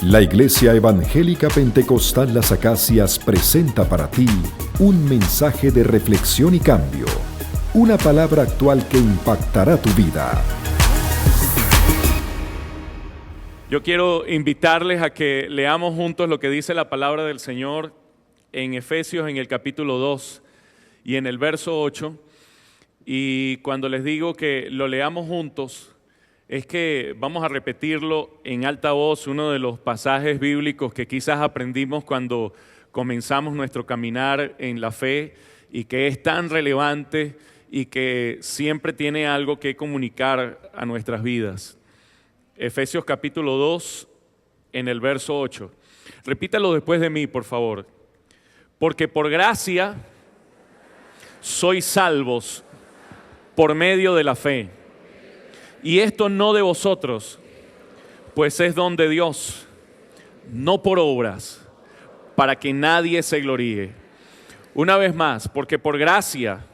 La Iglesia Evangélica Pentecostal Las Acacias presenta para ti un mensaje de reflexión y cambio, una palabra actual que impactará tu vida. Yo quiero invitarles a que leamos juntos lo que dice la palabra del Señor en Efesios en el capítulo 2 y en el verso 8. Y cuando les digo que lo leamos juntos, es que vamos a repetirlo en alta voz, uno de los pasajes bíblicos que quizás aprendimos cuando comenzamos nuestro caminar en la fe y que es tan relevante y que siempre tiene algo que comunicar a nuestras vidas. Efesios capítulo 2, en el verso 8. Repítalo después de mí, por favor. Porque por gracia sois salvos por medio de la fe. Y esto no de vosotros, pues es don de Dios, no por obras, para que nadie se gloríe. Una vez más, porque por gracia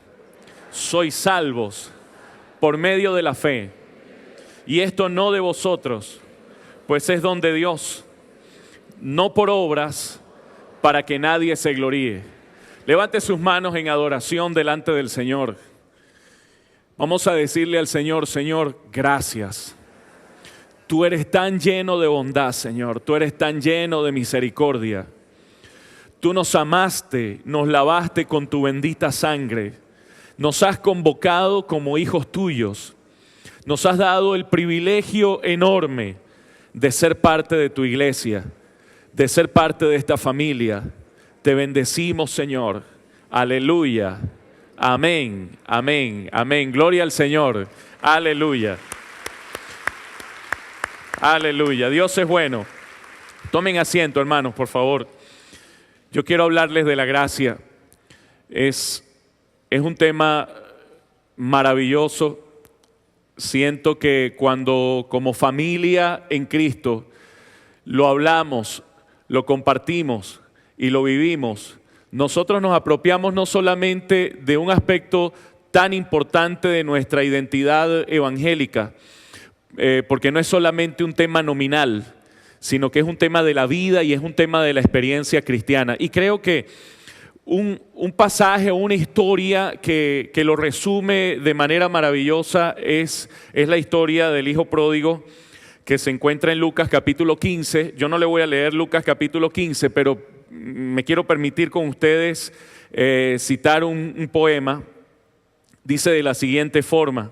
sois salvos por medio de la fe. Y esto no de vosotros, pues es don de Dios, no por obras, para que nadie se gloríe. Levante sus manos en adoración delante del Señor. Vamos a decirle al Señor: Señor, gracias. Tú eres tan lleno de bondad, Señor. Tú eres tan lleno de misericordia. Tú nos amaste, nos lavaste con tu bendita sangre. Nos has convocado como hijos tuyos. Nos has dado el privilegio enorme de ser parte de tu iglesia, de ser parte de esta familia. Te bendecimos, Señor. Aleluya. Amén, amén, amén. Gloria al Señor. Aleluya. Aleluya. Dios es bueno. Tomen asiento, hermanos, por favor. Yo quiero hablarles de la gracia. Es un tema maravilloso. Siento que cuando como familia en Cristo lo hablamos, lo compartimos y lo vivimos, nosotros nos apropiamos no solamente de un aspecto tan importante de nuestra identidad evangélica, porque no es solamente un tema nominal, sino que es un tema de la vida y es un tema de la experiencia cristiana. Y creo que un pasaje o una historia que lo resume de manera maravillosa es la historia del hijo pródigo que se encuentra en Lucas capítulo 15. Yo no le voy a leer Lucas capítulo 15, pero me quiero permitir con ustedes citar un poema. Dice de la siguiente forma.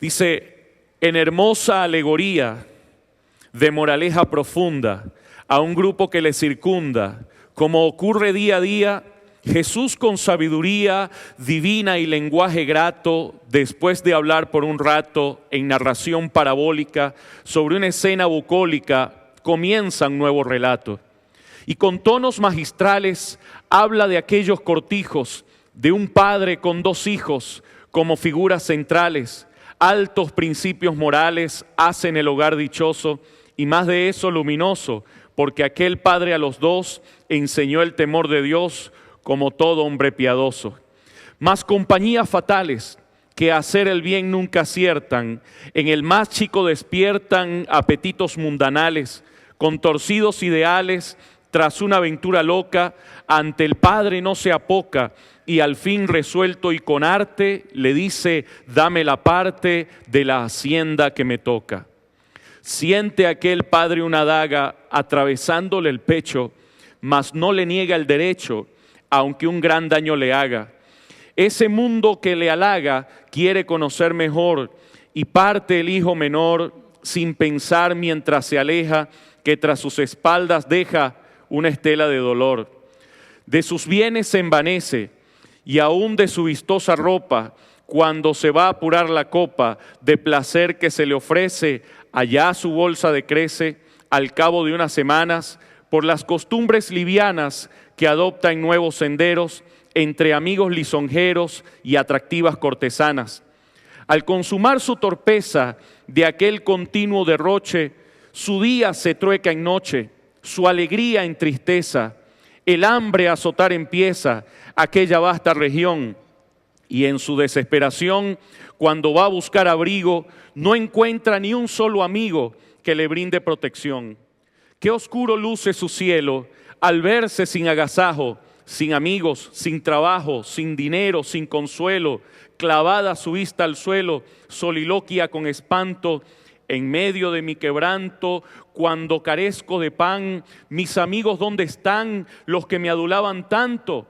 Dice: en hermosa alegoría de moraleja profunda a un grupo que le circunda, como ocurre día a día, Jesús con sabiduría divina y lenguaje grato, después de hablar por un rato en narración parabólica sobre una escena bucólica, comienza un nuevo relato. Y con tonos magistrales habla de aquellos cortijos, de un padre con dos hijos como figuras centrales. Altos principios morales hacen el hogar dichoso y más de eso luminoso, porque aquel padre a los dos enseñó el temor de Dios como todo hombre piadoso. Mas compañías fatales que a hacer el bien nunca aciertan, en el más chico despiertan apetitos mundanales, con torcidos ideales. Tras una aventura loca, ante el Padre no se apoca y al fin resuelto y con arte le dice: dame la parte de la hacienda que me toca. Siente aquel padre una daga atravesándole el pecho, mas no le niega el derecho, aunque un gran daño le haga. Ese mundo que le halaga quiere conocer mejor y parte el hijo menor sin pensar mientras se aleja, que tras sus espaldas deja una estela de dolor. De sus bienes se envanece y aún de su vistosa ropa, cuando se va a apurar la copa de placer que se le ofrece, allá su bolsa decrece al cabo de unas semanas por las costumbres livianas que adopta en nuevos senderos entre amigos lisonjeros y atractivas cortesanas. Al consumar su torpeza de aquel continuo derroche, su día se trueca en noche, su alegría en tristeza, el hambre a azotar empieza aquella vasta región, y en su desesperación, cuando va a buscar abrigo, no encuentra ni un solo amigo que le brinde protección. Qué oscuro luce su cielo al verse sin agasajo, sin amigos, sin trabajo, sin dinero, sin consuelo, clavada su vista al suelo, soliloquia con espanto. En medio de mi quebranto, cuando carezco de pan, mis amigos, ¿dónde están los que me adulaban tanto?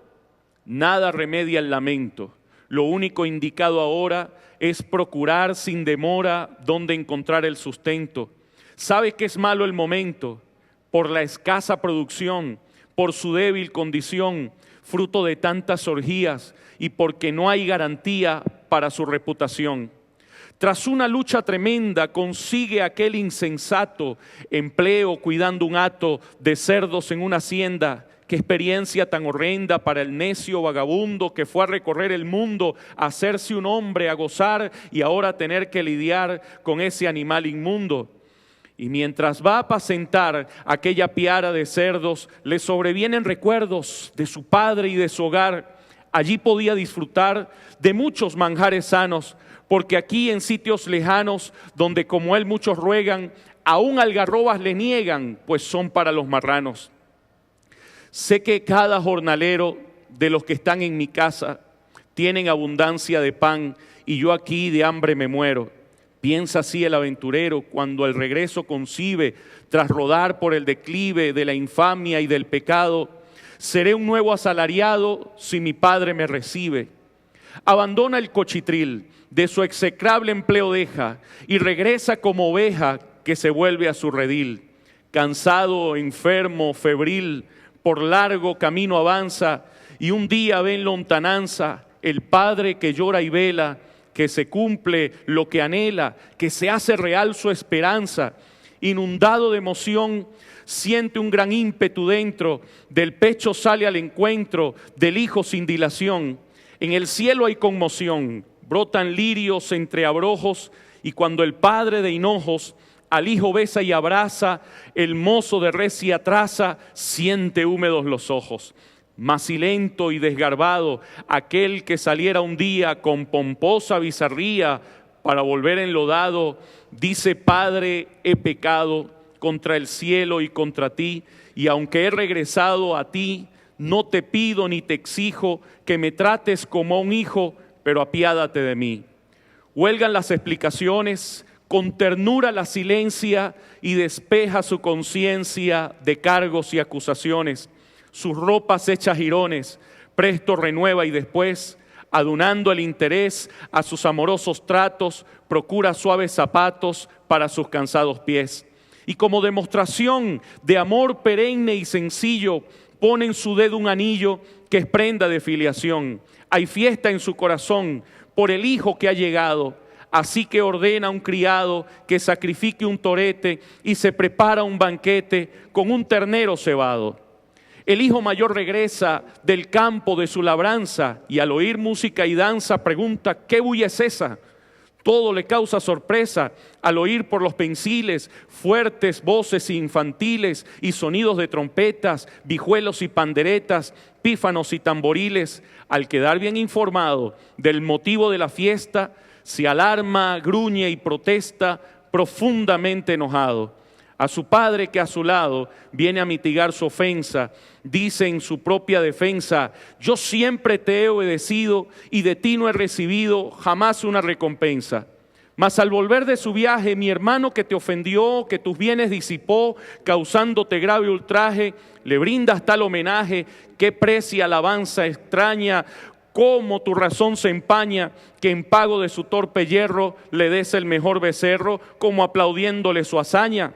Nada remedia el lamento. Lo único indicado ahora es procurar sin demora dónde encontrar el sustento. Sabe que es malo el momento, por la escasa producción, por su débil condición, fruto de tantas orgías y porque no hay garantía para su reputación. Tras una lucha tremenda consigue aquel insensato empleo cuidando un hato de cerdos en una hacienda. Qué experiencia tan horrenda para el necio vagabundo que fue a recorrer el mundo, a hacerse un hombre, a gozar y ahora tener que lidiar con ese animal inmundo. Y mientras va a apacentar aquella piara de cerdos, le sobrevienen recuerdos de su padre y de su hogar. Allí podía disfrutar de muchos manjares sanos, porque aquí en sitios lejanos, donde como él muchos ruegan, aún algarrobas le niegan, pues son para los marranos. Sé que cada jornalero de los que están en mi casa tienen abundancia de pan y yo aquí de hambre me muero. Piensa así el aventurero cuando el regreso concibe, tras rodar por el declive de la infamia y del pecado, seré un nuevo asalariado si mi padre me recibe. Abandona el cochitril, de su execrable empleo deja y regresa como oveja que se vuelve a su redil. Cansado, enfermo, febril, por largo camino avanza y un día ve en lontananza el padre que llora y vela, que se cumple lo que anhela, que se hace real su esperanza. Inundado de emoción, siente un gran ímpetu dentro, del pecho sale al encuentro del hijo sin dilación. En el cielo hay conmoción, brotan lirios entre abrojos, y cuando el padre de hinojos al hijo besa y abraza, el mozo de recia traza, siente húmedos los ojos. Macilento y desgarbado, aquel que saliera un día con pomposa bizarría para volver enlodado, dice: Padre, he pecado contra el cielo y contra ti, y aunque he regresado a ti, no te pido ni te exijo que me trates como a un hijo, pero apiádate de mí. Huelgan las explicaciones, con ternura la silencia y despeja su conciencia de cargos y acusaciones. Sus ropas hechas jirones, presto renueva y después, adunando el interés a sus amorosos tratos, procura suaves zapatos para sus cansados pies. Y como demostración de amor perenne y sencillo, pone en su dedo un anillo que es prenda de filiación. Hay fiesta en su corazón por el hijo que ha llegado. Así que ordena a un criado que sacrifique un torete y se prepara un banquete con un ternero cebado. El hijo mayor regresa del campo de su labranza y al oír música y danza pregunta: ¿qué bulla es esa? Todo le causa sorpresa al oír por los pensiles fuertes voces infantiles y sonidos de trompetas, vihuelos y panderetas, pífanos y tamboriles. Al quedar bien informado del motivo de la fiesta, se alarma, gruñe y protesta, profundamente enojado. A su padre, que a su lado viene a mitigar su ofensa, dice en su propia defensa: yo siempre te he obedecido y de ti no he recibido jamás una recompensa. Mas al volver de su viaje, mi hermano que te ofendió, que tus bienes disipó, causándote grave ultraje, le brindas tal homenaje, que precia alabanza extraña, cómo tu razón se empaña, que en pago de su torpe yerro le des el mejor becerro, como aplaudiéndole su hazaña.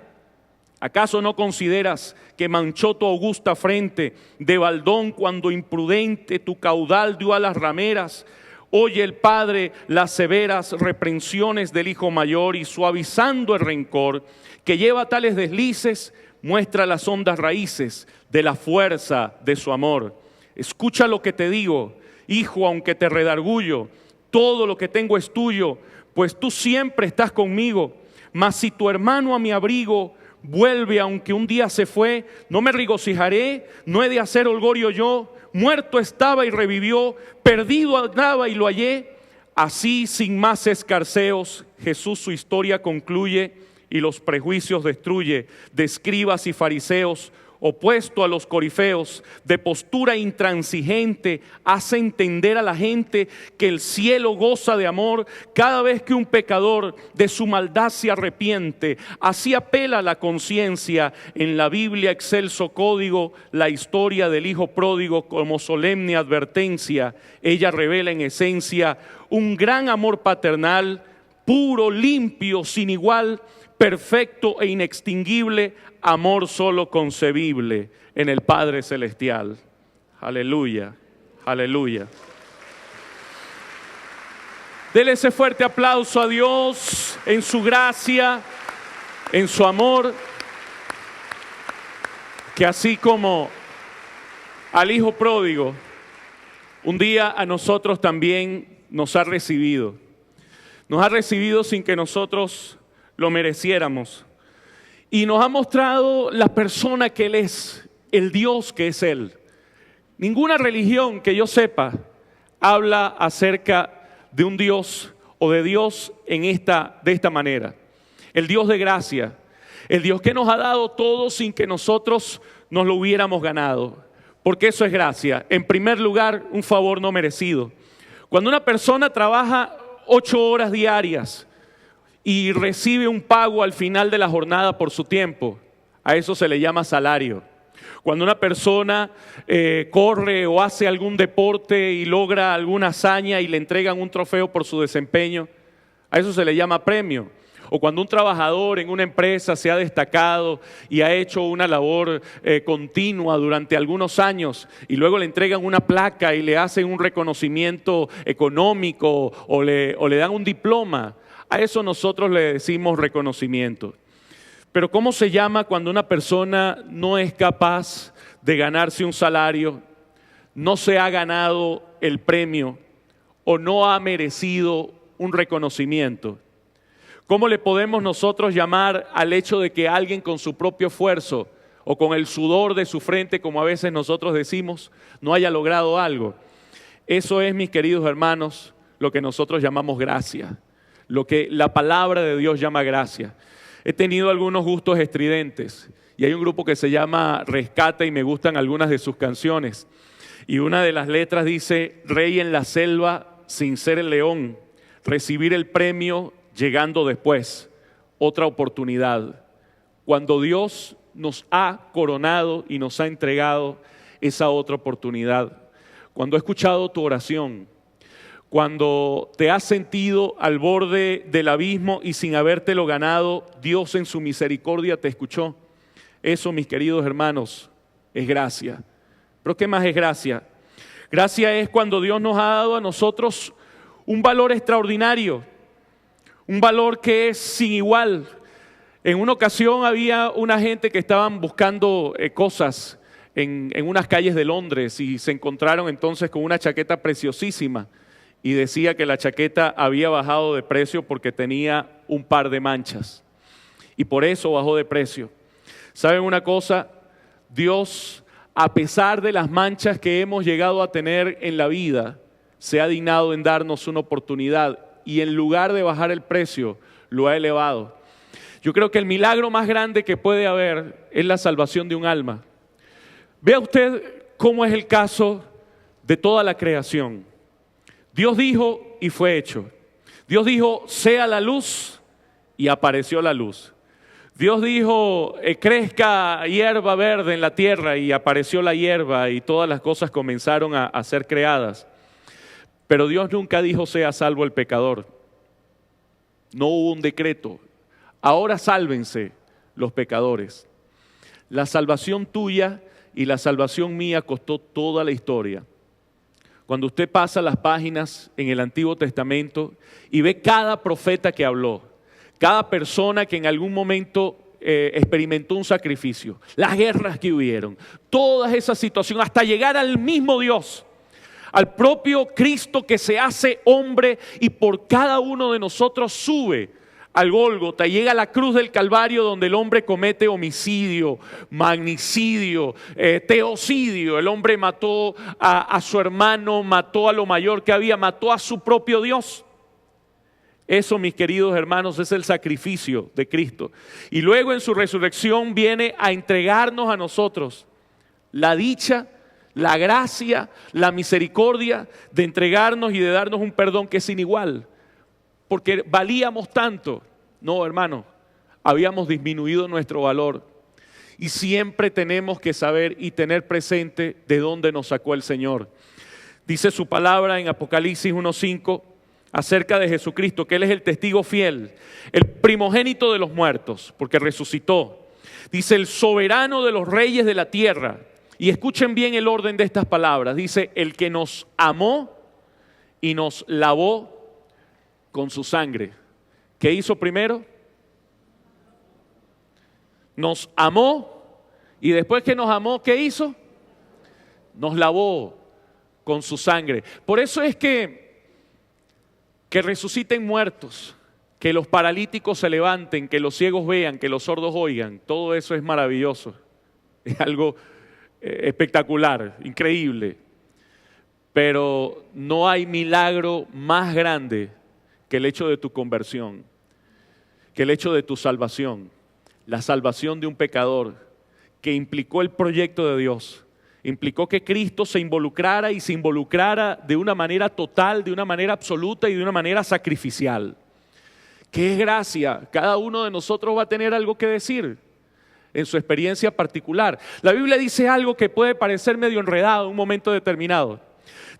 ¿Acaso no consideras que manchó tu augusta frente de baldón cuando imprudente tu caudal dio a las rameras? Oye el padre las severas reprensiones del hijo mayor y suavizando el rencor que lleva tales deslices, muestra las hondas raíces de la fuerza de su amor. Escucha lo que te digo, hijo, aunque te redargullo, todo lo que tengo es tuyo, pues tú siempre estás conmigo. Mas si tu hermano a mi abrigo vuelve aunque un día se fue, no me regocijaré, no he de hacer holgorio yo. Muerto estaba y revivió, perdido andaba y lo hallé. Así, sin más escarceos, Jesús su historia concluye y los prejuicios destruye, de escribas y fariseos, opuesto a los corifeos, de postura intransigente, hace entender a la gente que el cielo goza de amor cada vez que un pecador de su maldad se arrepiente. Así apela a la conciencia en la Biblia, excelso código, la historia del hijo pródigo como solemne advertencia. Ella revela en esencia un gran amor paternal, puro, limpio, sin igual, perfecto e inextinguible, amor solo concebible en el Padre Celestial. Aleluya, aleluya. Dele ese fuerte aplauso a Dios en su gracia, en su amor, que así como al hijo pródigo, un día a nosotros también nos ha recibido. Nos ha recibido sin que nosotros lo mereciéramos. Y nos ha mostrado la persona que Él es, el Dios que es Él. Ninguna religión que yo sepa habla acerca de un Dios o de Dios de esta manera. El Dios de gracia, el Dios que nos ha dado todo sin que nosotros nos lo hubiéramos ganado. Porque eso es gracia. En primer lugar, un favor no merecido. Cuando una persona trabaja 8 horas diarias y recibe un pago al final de la jornada por su tiempo, a eso se le llama salario. Cuando una persona corre o hace algún deporte y logra alguna hazaña y le entregan un trofeo por su desempeño, a eso se le llama premio. O cuando un trabajador en una empresa se ha destacado y ha hecho una labor continua durante algunos años y luego le entregan una placa y le hacen un reconocimiento económico o le dan un diploma, a eso nosotros le decimos reconocimiento. Pero ¿cómo se llama cuando una persona no es capaz de ganarse un salario, no se ha ganado el premio o no ha merecido un reconocimiento? ¿Cómo le podemos nosotros llamar al hecho de que alguien con su propio esfuerzo o con el sudor de su frente, como a veces nosotros decimos, no haya logrado algo? Eso es, mis queridos hermanos, lo que nosotros llamamos gracia, lo que la palabra de Dios llama gracia. He tenido algunos gustos estridentes y hay un grupo que se llama Rescate y me gustan algunas de sus canciones. Y una de las letras dice: rey en la selva sin ser el león, recibir el premio llegando después, otra oportunidad. Cuando Dios nos ha coronado y nos ha entregado esa otra oportunidad. Cuando he escuchado tu oración, cuando te has sentido al borde del abismo y sin habértelo ganado, Dios en su misericordia te escuchó. Eso, mis queridos hermanos, es gracia. ¿Pero qué más es gracia? Gracia es cuando Dios nos ha dado a nosotros un valor extraordinario, un valor que es sin igual. En una ocasión había una gente que estaban buscando cosas en unas calles de Londres y se encontraron entonces con una chaqueta preciosísima y decía que la chaqueta había bajado de precio porque tenía un par de manchas y por eso bajó de precio. ¿Saben una cosa? Dios, a pesar de las manchas que hemos llegado a tener en la vida, se ha dignado en darnos una oportunidad y en lugar de bajar el precio, lo ha elevado. Yo creo que el milagro más grande que puede haber es la salvación de un alma. Vea usted cómo es el caso de toda la creación. Dios dijo y fue hecho. Dios dijo, sea la luz, y apareció la luz. Dios dijo, crezca hierba verde en la tierra, y apareció la hierba y todas las cosas comenzaron a ser creadas. Pero Dios nunca dijo, sea salvo el pecador. No hubo un decreto. Ahora sálvense los pecadores. La salvación tuya y la salvación mía costó toda la historia. Cuando usted pasa las páginas en el Antiguo Testamento y ve cada profeta que habló, cada persona que en algún momento experimentó un sacrificio, las guerras que hubieron, todas esas situaciones, hasta llegar al mismo Dios, al propio Cristo que se hace hombre y por cada uno de nosotros sube al Gólgota, llega a la cruz del Calvario donde el hombre comete homicidio, magnicidio, teocidio. El hombre mató a su hermano, mató a lo mayor que había, mató a su propio Dios. Eso, mis queridos hermanos, es el sacrificio de Cristo. Y luego en su resurrección viene a entregarnos a nosotros la dicha, la gracia, la misericordia de entregarnos y de darnos un perdón que es sin igual. Porque valíamos tanto. No, hermano, habíamos disminuido nuestro valor. Y siempre tenemos que saber y tener presente de dónde nos sacó el Señor. Dice su palabra en Apocalipsis 1:5 acerca de Jesucristo, que Él es el testigo fiel, el primogénito de los muertos, porque resucitó. Dice, el soberano de los reyes de la tierra. Y escuchen bien el orden de estas palabras. Dice, el que nos amó y nos lavó con su sangre. ¿Qué hizo primero? Nos amó, y después que nos amó, ¿qué hizo? Nos lavó con su sangre. Por eso es que resuciten muertos, que los paralíticos se levanten, que los ciegos vean, que los sordos oigan, todo eso es maravilloso. Es algo espectacular, increíble. Pero no hay milagro más grande que el hecho de tu conversión, que el hecho de tu salvación. La salvación de un pecador que implicó el proyecto de Dios, implicó que Cristo se involucrara y se involucrara de una manera total, de una manera absoluta y de una manera sacrificial. ¿Qué es gracia? Cada uno de nosotros va a tener algo que decir en su experiencia particular. La Biblia dice algo que puede parecer medio enredado en un momento determinado.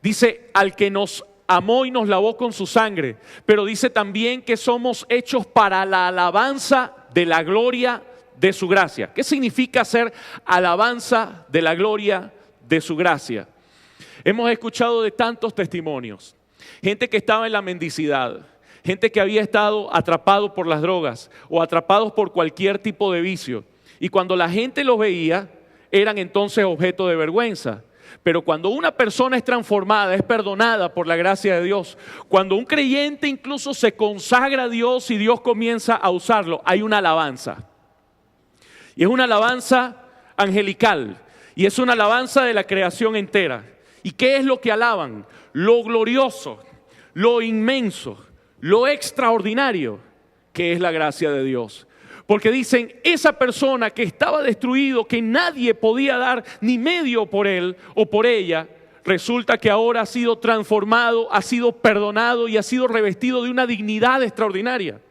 Dice, al que nos amó y nos lavó con su sangre, pero dice también que somos hechos para la alabanza de la gloria de su gracia. ¿Qué significa ser alabanza de la gloria de su gracia? Hemos escuchado de tantos testimonios. Gente que estaba en la mendicidad, gente que había estado atrapado por las drogas o atrapados por cualquier tipo de vicio. Y cuando la gente los veía, eran entonces objeto de vergüenza. Pero cuando una persona es transformada, es perdonada por la gracia de Dios, cuando un creyente incluso se consagra a Dios y Dios comienza a usarlo, hay una alabanza. Y es una alabanza angelical, y es una alabanza de la creación entera. ¿Y qué es lo que alaban? Lo glorioso, lo inmenso, lo extraordinario que es la gracia de Dios. Porque dicen, esa persona que estaba destruido, que nadie podía dar ni medio por él o por ella, resulta que ahora ha sido transformado, ha sido perdonado y ha sido revestido de una dignidad extraordinaria.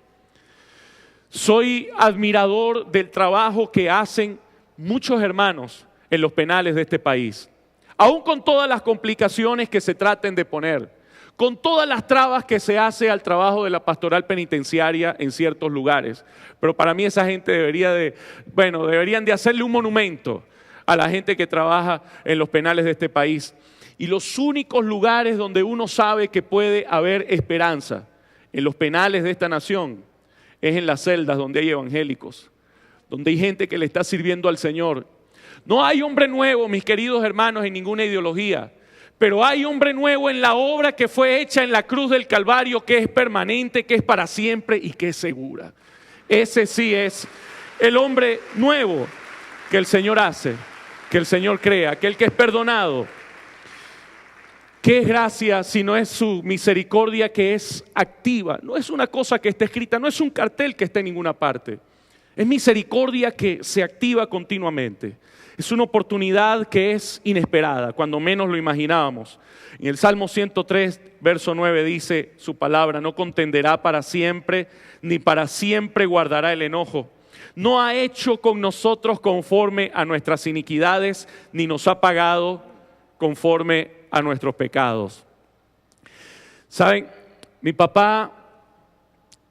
Soy admirador del trabajo que hacen muchos hermanos en los penales de este país. Aún con todas las complicaciones que se traten de poner, con todas las trabas que se hace al trabajo de la pastoral penitenciaria en ciertos lugares. Pero para mí esa gente deberían de hacerle un monumento a la gente que trabaja en los penales de este país. Y los únicos lugares donde uno sabe que puede haber esperanza en los penales de esta nación es en las celdas donde hay evangélicos, donde hay gente que le está sirviendo al Señor. No hay hombre nuevo, mis queridos hermanos, en ninguna ideología. Pero hay hombre nuevo en la obra que fue hecha en la cruz del Calvario, que es permanente, que es para siempre y que es segura. Ese sí es el hombre nuevo que el Señor hace, que el Señor crea, aquel que es perdonado. ¿Qué es gracia si no es su misericordia que es activa? No es una cosa que esté escrita, no es un cartel que esté en ninguna parte. Es misericordia que se activa continuamente. Es una oportunidad que es inesperada, cuando menos lo imaginábamos. En el Salmo 103, verso 9 dice su palabra, no contenderá para siempre, ni para siempre guardará el enojo. No ha hecho con nosotros conforme a nuestras iniquidades, ni nos ha pagado conforme a nuestros pecados. ¿Saben? Mi papá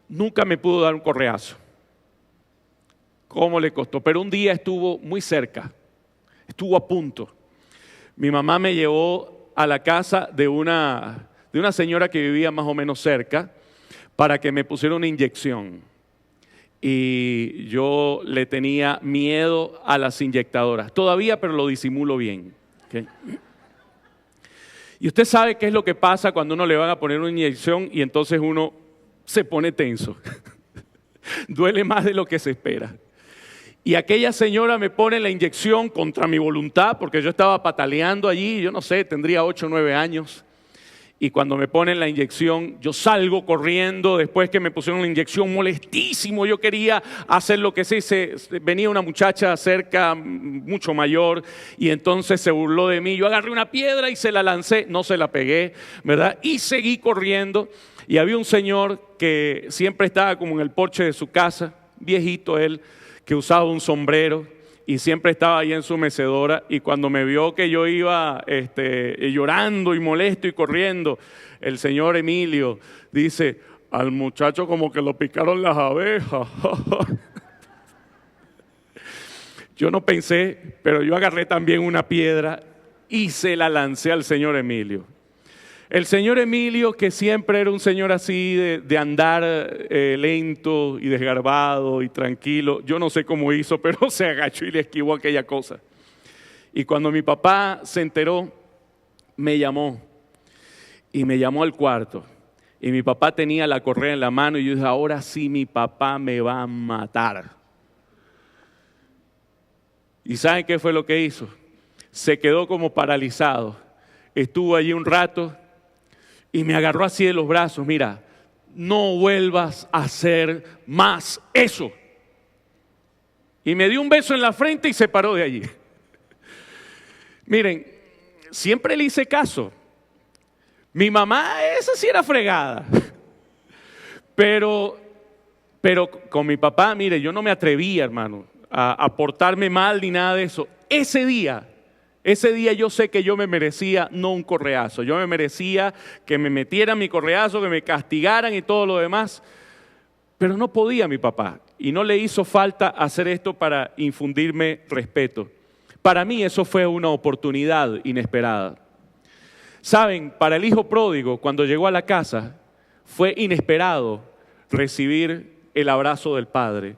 nunca me pudo dar un correazo. ¿Cómo le costó? Pero un día estuvo muy cerca. Estuvo a punto. Mi mamá me llevó a la casa de una señora que vivía más o menos cerca para que me pusiera una inyección. Y yo le tenía miedo a las inyectadoras. Todavía, pero lo disimulo bien. ¿Okay? Y usted sabe qué es lo que pasa cuando uno le van a poner una inyección y entonces uno se pone tenso. Duele más de lo que se espera. Y aquella señora me pone la inyección contra mi voluntad, porque yo estaba pataleando allí, yo no sé, tendría 8 o 9 años. Y cuando me ponen la inyección, yo salgo corriendo. Después que me pusieron la inyección, molestísimo. Yo quería hacer lo que sé. Venía una muchacha cerca, mucho mayor, y entonces se burló de mí. Yo agarré una piedra y se la lancé. No se la pegué, ¿verdad? Y seguí corriendo. Y había un señor que siempre estaba como en el porche de su casa, viejito él, que usaba un sombrero. Y siempre estaba ahí en su mecedora, y cuando me vio que yo iba llorando y molesto y corriendo, el señor Emilio dice: al muchacho como que lo picaron las abejas. Yo no pensé, pero yo agarré también una piedra y se la lancé al señor Emilio. El señor Emilio, que siempre era un señor así de andar lento y desgarbado y tranquilo, yo no sé cómo hizo, pero se agachó y le esquivó aquella cosa. Y cuando mi papá se enteró, me llamó al cuarto. Y mi papá tenía la correa en la mano y yo dije: ahora sí mi papá me va a matar. ¿Y saben qué fue lo que hizo? Se quedó como paralizado. Estuvo allí un rato y me agarró así de los brazos: mira, no vuelvas a hacer más eso. Y me dio un beso en la frente y se paró de allí. Miren, siempre le hice caso. Mi mamá, esa sí era fregada. Pero con mi papá, mire, yo no me atrevía, hermano, a portarme mal ni nada de eso. Ese día yo sé que yo me merecía no un correazo, yo me merecía que me metieran mi correazo, que me castigaran y todo lo demás, pero no podía mi papá, y no le hizo falta hacer esto para infundirme respeto. Para mí eso fue una oportunidad inesperada. Saben, para el hijo pródigo, cuando llegó a la casa, fue inesperado recibir el abrazo del padre.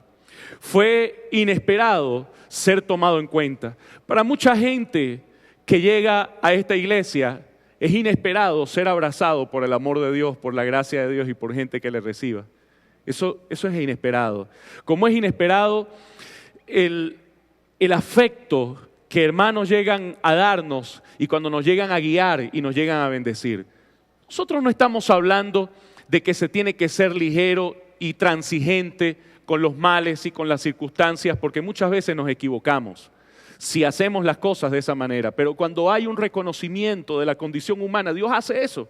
Fue inesperado ser tomado en cuenta. Para mucha gente que llega a esta iglesia, es inesperado ser abrazado por el amor de Dios, por la gracia de Dios y por gente que le reciba. Eso es inesperado. Como es inesperado el afecto que hermanos llegan a darnos y cuando nos llegan a guiar y nos llegan a bendecir. Nosotros no estamos hablando de que se tiene que ser ligero y transigente con los males y con las circunstancias, porque muchas veces nos equivocamos si hacemos las cosas de esa manera. Pero cuando hay un reconocimiento de la condición humana, Dios hace eso.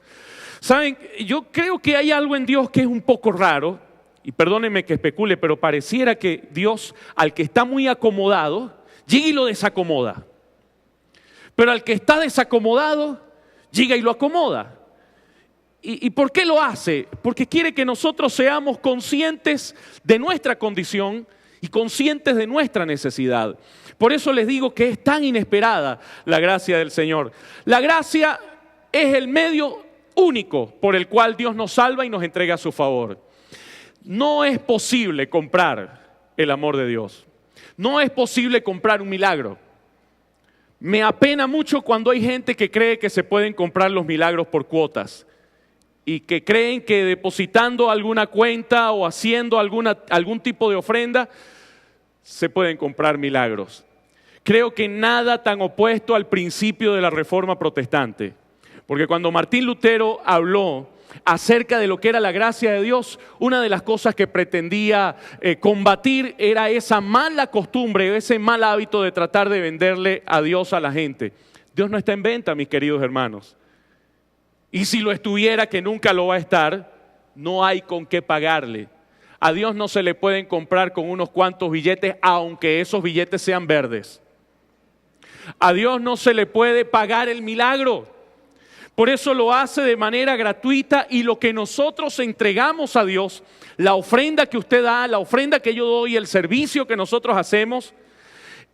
¿Saben? Yo creo que hay algo en Dios que es un poco raro, y perdónenme que especule, pero pareciera que Dios, al que está muy acomodado, llega y lo desacomoda. Pero al que está desacomodado, llega y lo acomoda. ¿Y por qué lo hace? Porque quiere que nosotros seamos conscientes de nuestra condición y conscientes de nuestra necesidad. Por eso les digo que es tan inesperada la gracia del Señor. La gracia es el medio único por el cual Dios nos salva y nos entrega su favor. No es posible comprar el amor de Dios. No es posible comprar un milagro. Me apena mucho cuando hay gente que cree que se pueden comprar los milagros por cuotas y que creen que depositando alguna cuenta o haciendo algún tipo de ofrenda se pueden comprar milagros. Creo que nada tan opuesto al principio de la Reforma Protestante, porque cuando Martín Lutero habló acerca de lo que era la gracia de Dios, una de las cosas que pretendía combatir era esa mala costumbre, ese mal hábito de tratar de venderle a Dios a la gente. Dios no está en venta, mis queridos hermanos. Y si lo estuviera, que nunca lo va a estar, no hay con qué pagarle. A Dios no se le pueden comprar con unos cuantos billetes, aunque esos billetes sean verdes. A Dios no se le puede pagar el milagro. Por eso lo hace de manera gratuita, y lo que nosotros entregamos a Dios, la ofrenda que usted da, la ofrenda que yo doy, el servicio que nosotros hacemos,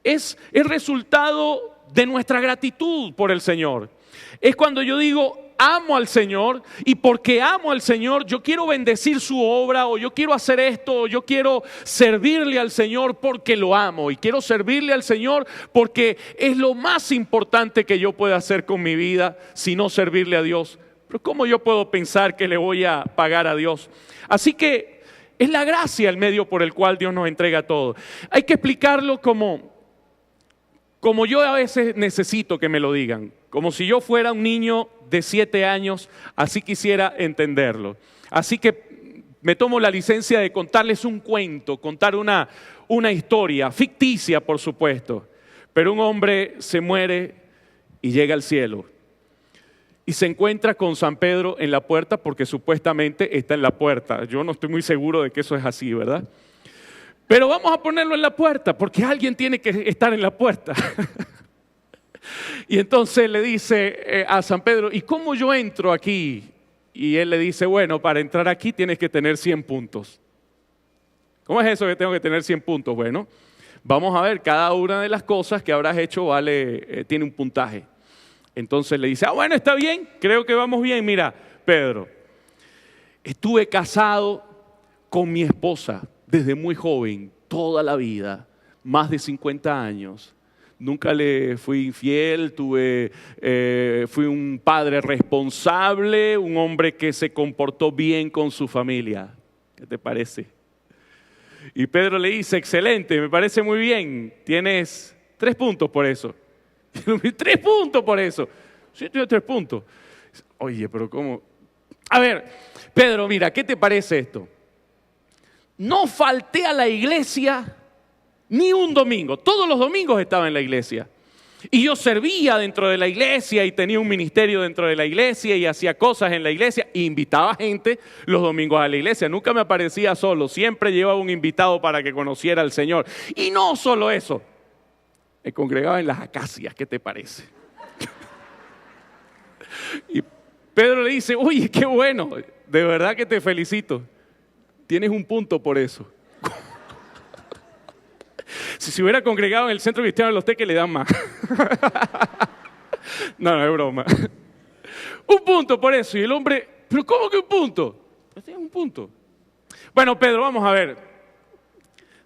es el resultado de nuestra gratitud por el Señor. Es cuando yo digo: amo al Señor, y porque amo al Señor yo quiero bendecir su obra, o yo quiero hacer esto, o yo quiero servirle al Señor porque lo amo, y quiero servirle al Señor porque es lo más importante que yo pueda hacer con mi vida, si no servirle a Dios. Pero ¿cómo yo puedo pensar que le voy a pagar a Dios? Así que es la gracia el medio por el cual Dios nos entrega todo. Hay que explicarlo como como yo a veces necesito que me lo digan, como si yo fuera un niño de 7 años, así quisiera entenderlo. Así que me tomo la licencia de contarles un cuento, contar una historia, ficticia por supuesto, pero un hombre se muere y llega al cielo. Y se encuentra con San Pedro en la puerta porque supuestamente está en la puerta. Yo no estoy muy seguro de que eso es así, ¿verdad? Pero vamos a ponerlo en la puerta porque alguien tiene que estar en la puerta. Y entonces le dice a San Pedro, ¿y cómo yo entro aquí? Y él le dice, bueno, para entrar aquí tienes que tener 100 puntos. ¿Cómo es eso que tengo que tener 100 puntos? Bueno, vamos a ver, cada una de las cosas que habrás hecho tiene un puntaje. Entonces le dice, bueno, está bien, creo que vamos bien. Mira, Pedro, estuve casado con mi esposa desde muy joven, toda la vida, más de 50 años. Nunca le fui infiel, fui un padre responsable, un hombre que se comportó bien con su familia. ¿Qué te parece? Y Pedro le dice, excelente, me parece muy bien, tienes 3 puntos por eso. 3 puntos por eso. Sí, tengo 3 puntos. Oye, pero ¿cómo? A ver, Pedro, mira, ¿qué te parece esto? No falté a la iglesia ni un domingo. Todos los domingos estaba en la iglesia. Y yo servía dentro de la iglesia y tenía un ministerio dentro de la iglesia y hacía cosas en la iglesia e invitaba gente los domingos a la iglesia. Nunca me aparecía solo, siempre llevaba un invitado para que conociera al Señor. Y no solo eso, me congregaba en las acacias, ¿qué te parece? Y Pedro le dice, oye, qué bueno, de verdad que te felicito. Tienes un punto por eso. Si se hubiera congregado en el Centro Cristiano de Los Teques, le dan más. No, es broma. Un punto por eso. Y el hombre, ¿pero cómo que un punto? Pues tienes un punto. Bueno, Pedro, vamos a ver.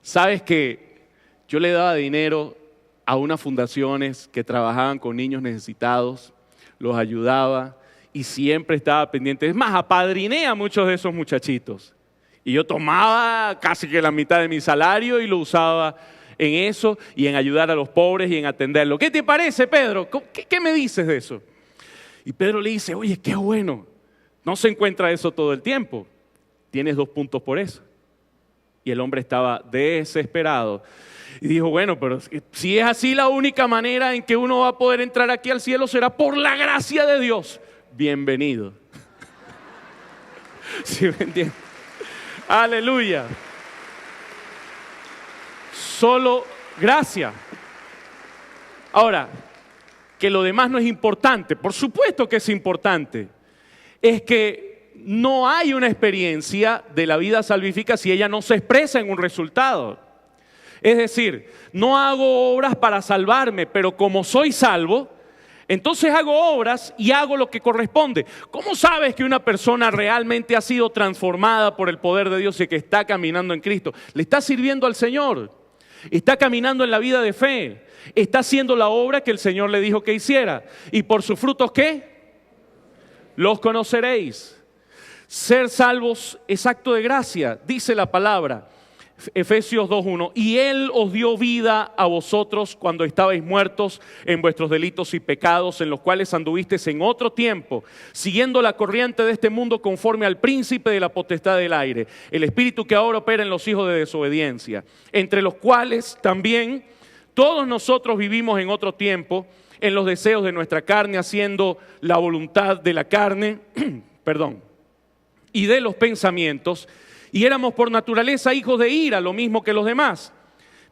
¿Sabes que yo le daba dinero a unas fundaciones que trabajaban con niños necesitados? Los ayudaba y siempre estaba pendiente. Es más, apadriné a muchos de esos muchachitos. Y yo tomaba casi que la mitad de mi salario y lo usaba en eso y en ayudar a los pobres y en atenderlo. ¿Qué te parece, Pedro? ¿Qué me dices de eso? Y Pedro le dice, oye, qué bueno. No se encuentra eso todo el tiempo. Tienes 2 puntos por eso. Y el hombre estaba desesperado. Y dijo, bueno, pero si es así, la única manera en que uno va a poder entrar aquí al cielo será por la gracia de Dios. Bienvenido. ¿Sí me entiendes? Aleluya. Solo gracia. Ahora, que lo demás no es importante, por supuesto que es importante. Es que no hay una experiencia de la vida salvífica si ella no se expresa en un resultado. Es decir, no hago obras para salvarme, pero como soy salvo, entonces hago obras y hago lo que corresponde. ¿Cómo sabes que una persona realmente ha sido transformada por el poder de Dios y que está caminando en Cristo? Le está sirviendo al Señor, está caminando en la vida de fe, está haciendo la obra que el Señor le dijo que hiciera. ¿Y por sus frutos qué? Los conoceréis. Ser salvos es acto de gracia, dice la palabra. Efesios 2:1, y Él os dio vida a vosotros cuando estabais muertos en vuestros delitos y pecados, en los cuales anduvisteis en otro tiempo, siguiendo la corriente de este mundo conforme al príncipe de la potestad del aire, el espíritu que ahora opera en los hijos de desobediencia, entre los cuales también todos nosotros vivimos en otro tiempo, en los deseos de nuestra carne, haciendo la voluntad de la carne, y de los pensamientos, y éramos por naturaleza hijos de ira, lo mismo que los demás.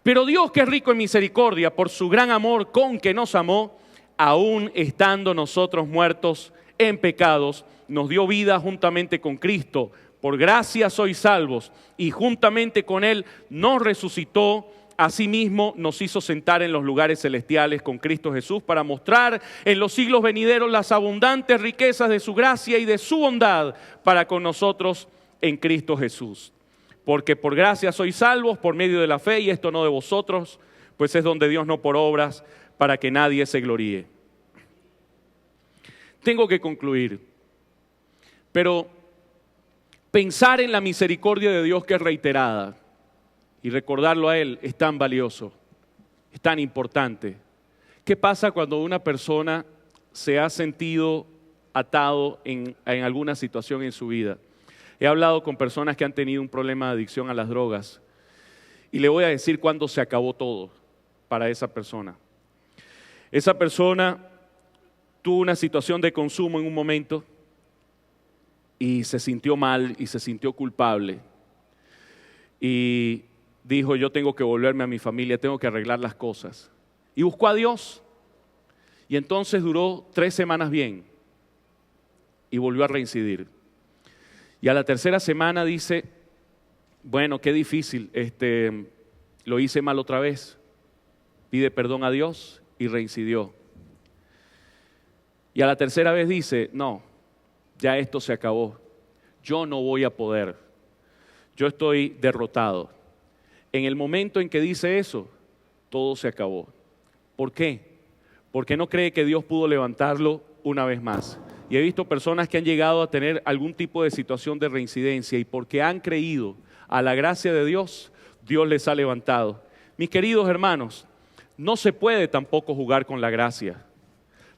Pero Dios, que es rico en misericordia, por su gran amor con que nos amó, aún estando nosotros muertos en pecados, nos dio vida juntamente con Cristo. Por gracia sois salvos, y juntamente con Él nos resucitó. Asimismo nos hizo sentar en los lugares celestiales con Cristo Jesús para mostrar en los siglos venideros las abundantes riquezas de su gracia y de su bondad para con nosotros en Cristo Jesús. Porque por gracia sois salvos por medio de la fe, y esto no de vosotros, pues es don de Dios, no por obras, para que nadie se gloríe. Tengo que concluir, pero pensar en la misericordia de Dios, que es reiterada, y recordarlo a Él es tan valioso, es tan importante. ¿Qué pasa cuando una persona se ha sentido atado en alguna situación en su vida? He hablado con personas que han tenido un problema de adicción a las drogas y le voy a decir cuándo se acabó todo para esa persona. Esa persona tuvo una situación de consumo en un momento y se sintió mal y se sintió culpable. Y dijo, yo tengo que volverme a mi familia, tengo que arreglar las cosas. Y buscó a Dios. Y entonces duró 3 semanas bien y volvió a reincidir. Y a la tercera semana dice, bueno, qué difícil, lo hice mal otra vez. Pide perdón a Dios y reincidió. Y a la tercera vez dice, no, ya esto se acabó. Yo no voy a poder. Yo estoy derrotado. En el momento en que dice eso, todo se acabó. ¿Por qué? Porque no cree que Dios pudo levantarlo una vez más. Y he visto personas que han llegado a tener algún tipo de situación de reincidencia y porque han creído a la gracia de Dios, Dios les ha levantado. Mis queridos hermanos, no se puede tampoco jugar con la gracia.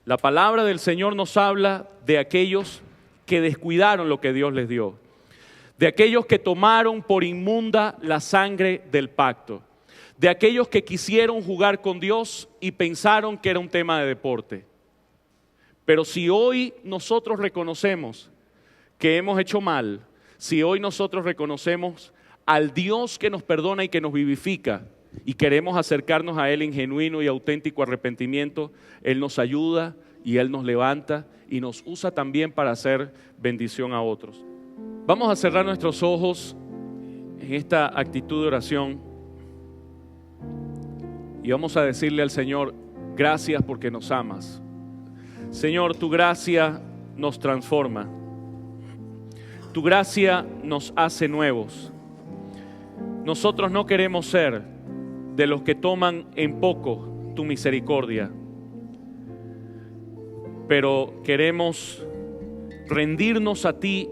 La palabra del Señor nos habla de aquellos que descuidaron lo que Dios les dio, de aquellos que tomaron por inmunda la sangre del pacto, de aquellos que quisieron jugar con Dios y pensaron que era un tema de deporte. Pero si hoy nosotros reconocemos que hemos hecho mal, si hoy nosotros reconocemos al Dios que nos perdona y que nos vivifica y queremos acercarnos a Él en genuino y auténtico arrepentimiento, Él nos ayuda y Él nos levanta y nos usa también para hacer bendición a otros. Vamos a cerrar nuestros ojos en esta actitud de oración y vamos a decirle al Señor, gracias porque nos amas. Señor, tu gracia nos transforma. Tu gracia nos hace nuevos. Nosotros no queremos ser de los que toman en poco tu misericordia, pero queremos rendirnos a ti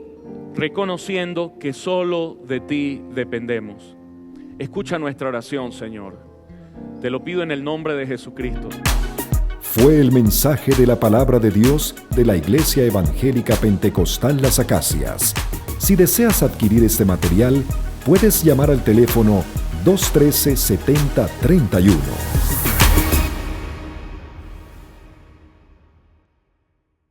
reconociendo que solo de ti dependemos. Escucha nuestra oración, Señor. Te lo pido en el nombre de Jesucristo. Fue el mensaje de la palabra de Dios de la Iglesia Evangélica Pentecostal Las Acacias. Si deseas adquirir este material, puedes llamar al teléfono 213-7031.